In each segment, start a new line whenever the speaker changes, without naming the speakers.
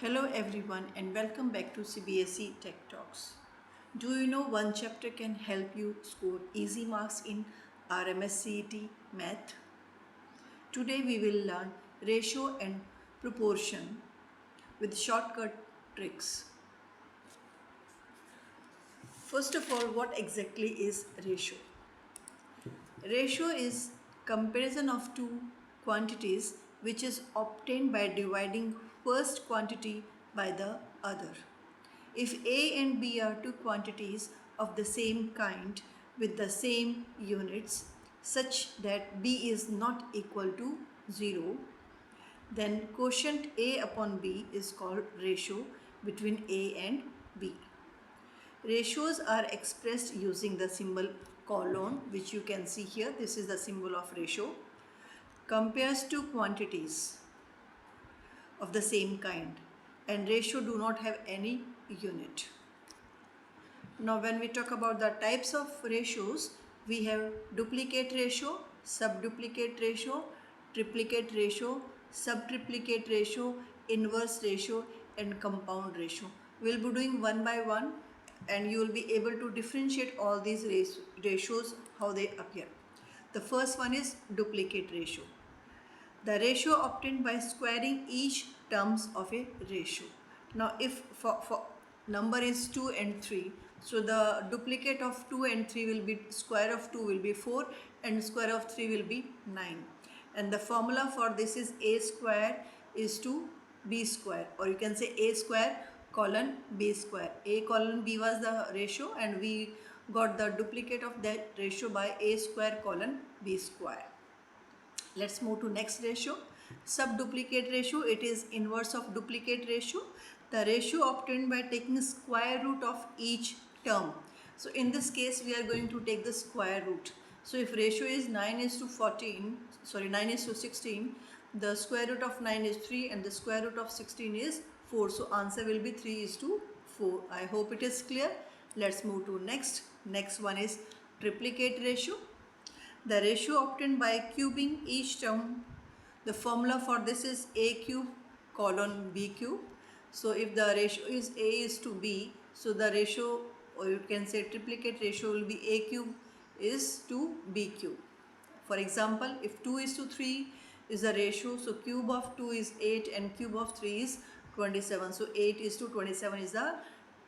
Hello everyone and welcome back to CBSE TechTalks. Do you know one chapter can help you score easy marks in RMS CET Math? Today we will learn ratio and proportion with shortcut tricks. First of all, what exactly is ratio? Ratio is comparison of two quantities which is obtained by dividing first quantity by the other. If A and B are two quantities of the same kind with the same units such that B is not equal to 0, then quotient A upon B is called ratio between A and B. Ratios are expressed using the symbol colon, which you can see here. This is the symbol of ratio. Compares two quantities of the same kind, and ratio do not have any unit. Now when we talk about the types of ratios, we have duplicate ratio, subduplicate ratio, triplicate ratio, subtriplicate ratio, inverse ratio and compound ratio. We'll be doing one by one and you will be able to differentiate all these ratios, how they appear. The first one is duplicate ratio. The ratio obtained by squaring each terms of a ratio. Now if for number is 2 and 3, so the duplicate of 2 and 3 will be square of 2 will be 4 and square of 3 will be 9. And the formula for this is a square is to b square, or you can say a square colon b square. A colon b was the ratio and we got the duplicate of that ratio by a square colon b square. Let's move to next ratio. Subduplicate ratio, it is inverse of duplicate ratio. The ratio obtained by taking square root of each term. So in this case we are going to take the square root. So if ratio is 9 is to 16, the square root of 9 is 3 and the square root of 16 is 4. So answer will be 3 is to 4. I hope it is clear. Let's move to next. Next one is triplicate ratio. The ratio obtained by cubing each term. The formula for this is a cube colon b cube. So if the ratio is a is to b, so the ratio, or you can say triplicate ratio, will be a cube is to b cube. For example, if 2 is to 3 is the ratio, so cube of 2 is 8 and cube of 3 is 27. So 8 is to 27 is the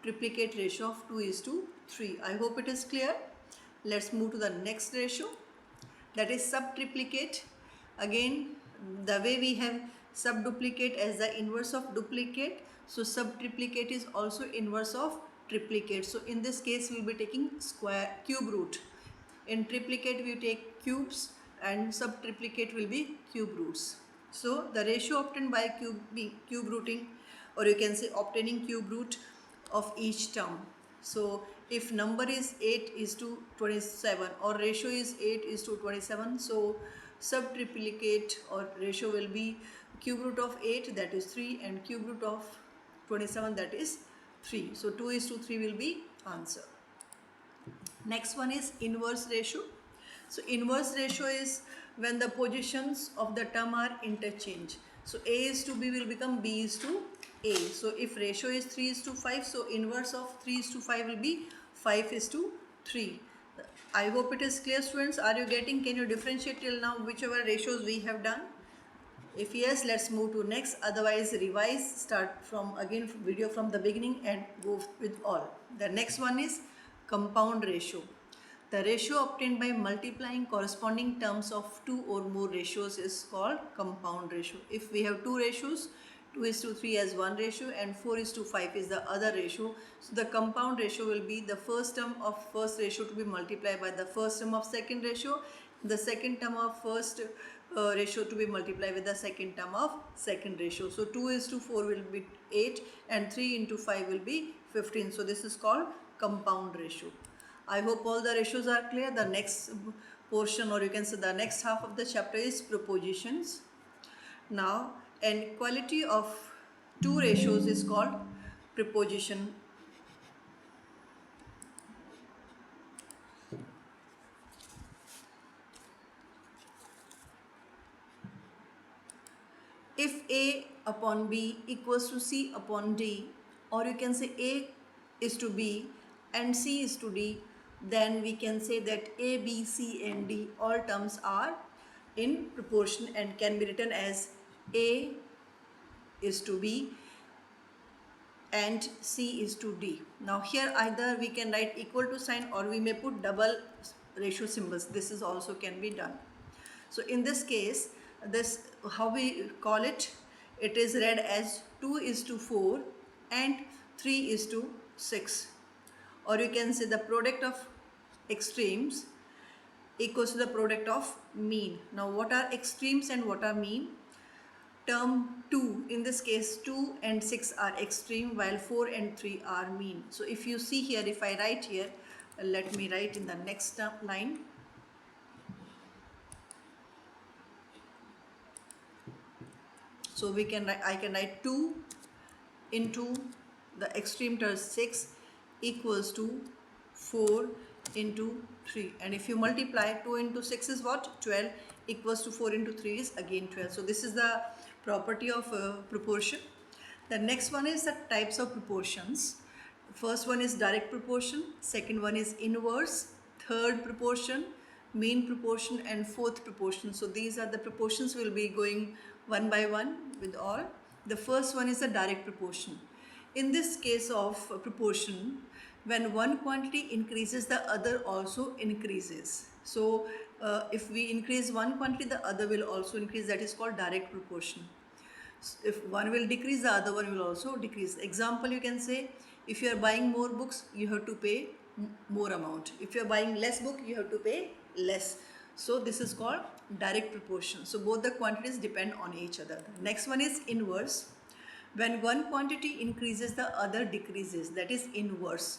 triplicate ratio of 2 is to 3. I hope it is clear. Let's move to the next ratio, that is subtriplicate. Again, the way we have subduplicate as the inverse of duplicate, so subtriplicate is also inverse of triplicate. So in this case we will be taking cube root. In triplicate we take cubes and subtriplicate will be cube roots. So the ratio obtained by cube rooting, or you can say obtaining cube root of each term. So if number is 8 is to 27 or ratio is 8 is to 27, so subtriplicate or ratio will be cube root of 8, that is 3, and cube root of 27, that is 3. So 2 is to 3 will be answer. Next one is inverse ratio. So inverse ratio is when the positions of the term are interchanged. So a is to b will become b is to a. So if ratio is 3 is to 5, so inverse of 3 is to 5 will be 5 is to 3. I hope it is clear, students. Are you getting? Can you differentiate till now whichever ratios we have done? If yes, let's move to next. Otherwise, revise, start from again video from the beginning and go with all. The next one is compound ratio. The ratio obtained by multiplying corresponding terms of two or more ratios is called compound ratio. If we have two ratios, 2 is to 3 as one ratio and 4 is to 5 is the other ratio. So the compound ratio will be the first term of first ratio to be multiplied by the first term of second ratio, the second term of first ratio to be multiplied with the second term of second ratio. So 2 is to 4 will be 8 and 3 into 5 will be 15. So this is called compound ratio. I hope all the ratios are clear. The next portion, or you can say the next half of the chapter, is propositions. Now, an equality of two ratios is called proposition. if A upon B equals to C upon D, or you can say A is to B and C is to D, then we can say that A, B, C and D all terms are in proportion and can be written as A is to B and C is to D. Now here either we can write equal to sign or we may put double ratio symbols. This is also can be done. So in this case, this how we call it, it is read as 2 is to 4 and 3 is to 6. Or you can say the product of extremes equals to the product of mean. Now what are extremes and what are mean? Term 2, in this case 2 and 6 are extreme while 4 and 3 are mean. So if you see here, if I write here, let me write in the next line. So I can write 2 into the extreme term 6 equals to 4 into 3, and if you multiply 2 into 6 is what? 12 equals to 4 into 3 is again 12. So this is the property of proportion. The next one is the types of proportions. First one is direct proportion, second one is inverse, third proportion, mean proportion and fourth proportion. So these are the proportions we will be going one by one with all. The first one is the direct proportion. In this case of proportion, when one quantity increases, the other also increases. So if we increase one quantity, the other will also increase. That is called direct proportion. If one will decrease, the other one will also decrease. Example, you can say if you are buying more books, you have to pay more amount. If you are buying less book, you have to pay less. So this is called direct proportion. So both the quantities depend on each other. Next one is inverse. When one quantity increases, the other decreases. That is inverse.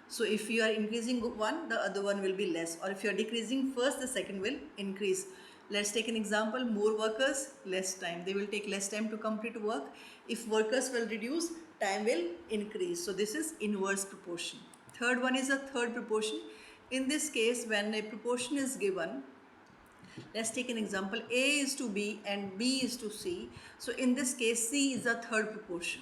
So if you are increasing one, the other one will be less. Or if you are decreasing first, the second will increase. Let's take an example. More workers, less time. They will take less time to complete work. If workers will reduce, time will increase. So this is inverse proportion. Third one is a third proportion. In this case, when a proportion is given, let's take an example. A is to B and B is to C. So in this case, C is a third proportion.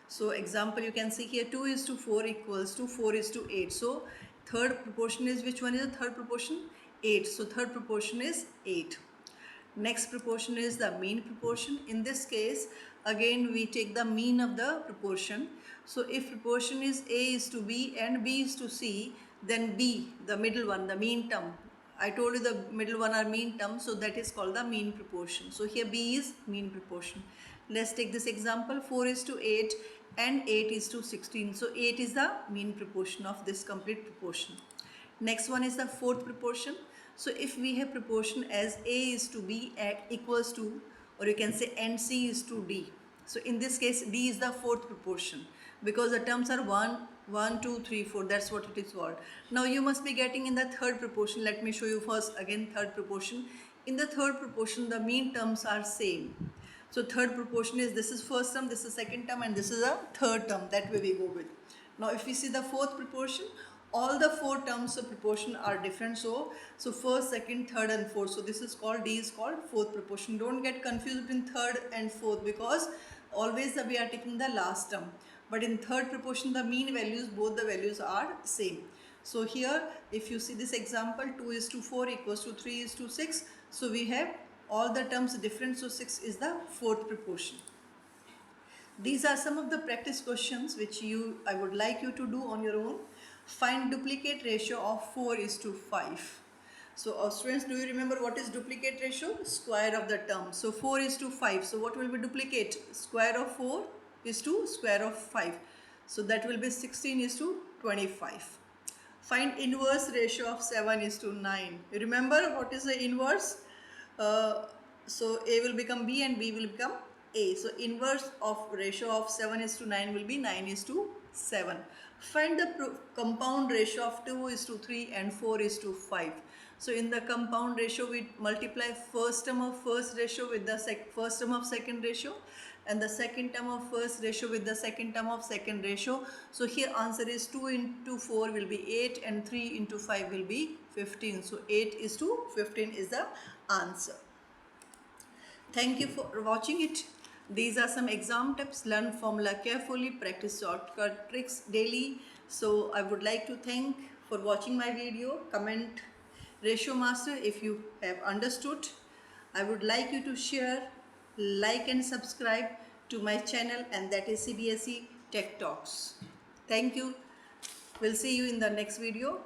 So example, you can see here 2 is to 4 equals to 4 is to 8. So third proportion is, which one is the third proportion? 8. So third proportion is 8. Next proportion is the mean proportion. In this case, again we take the mean of the proportion. So if proportion is A is to B and B is to C, then B, the middle one, the mean term. I told you the middle one are mean term, so that is called the mean proportion. So here B is mean proportion. Let's take this example. 4 is to 8 and 8 is to 16. So 8 is the mean proportion of this complete proportion. Next one is the fourth proportion. So if we have proportion as A is to B equals to, or you can say and C is to D. So in this case, D is the fourth proportion because the terms are 1, 2, 3, 4. That's what it is called. Now you must be getting in the third proportion. Let me show you first again third proportion. In the third proportion, the mean terms are same. So third proportion is, this is first term, this is second term and this is a third term. That way we go with. Now if we see the fourth proportion, all the four terms of proportion are different. So first, second, third and fourth. So this is called, D is called fourth proportion. Don't get confused between third and fourth because always we are taking the last term. But in third proportion, the mean values, both the values are same. So here, if you see this example, 2 is to 4 equals to 3 is to 6. So we have all the terms different. So 6 is the fourth proportion. These are some of the practice questions which I would like you to do on your own. Find duplicate ratio of 4 is to 5. So students, do you remember what is duplicate ratio? Square of the term. So 4 is to 5. So what will be duplicate? Square of 4 is to square of 5. So that will be 16 is to 25. Find inverse ratio of 7 is to 9. You remember what is the inverse? So A will become B and B will become A. So inverse of ratio of 7 is to 9 will be 9 is to 7. Find the compound ratio of 2 is to 3 and 4 is to 5. So in the compound ratio, we multiply first term of first ratio with the first term of second ratio and the second term of first ratio with the second term of second ratio. So here answer is 2 into 4 will be 8 and 3 into 5 will be 15. So 8 is to 15 is the answer. Thank you for watching it. These are some exam tips. Learn formula carefully, practice shortcut tricks daily. So I would like to thank for watching my video. Comment ratio master if you have understood. I would like you to share, like and subscribe to my channel, and that is CBSE Tech Talks. Thank you. We'll see you in the next video.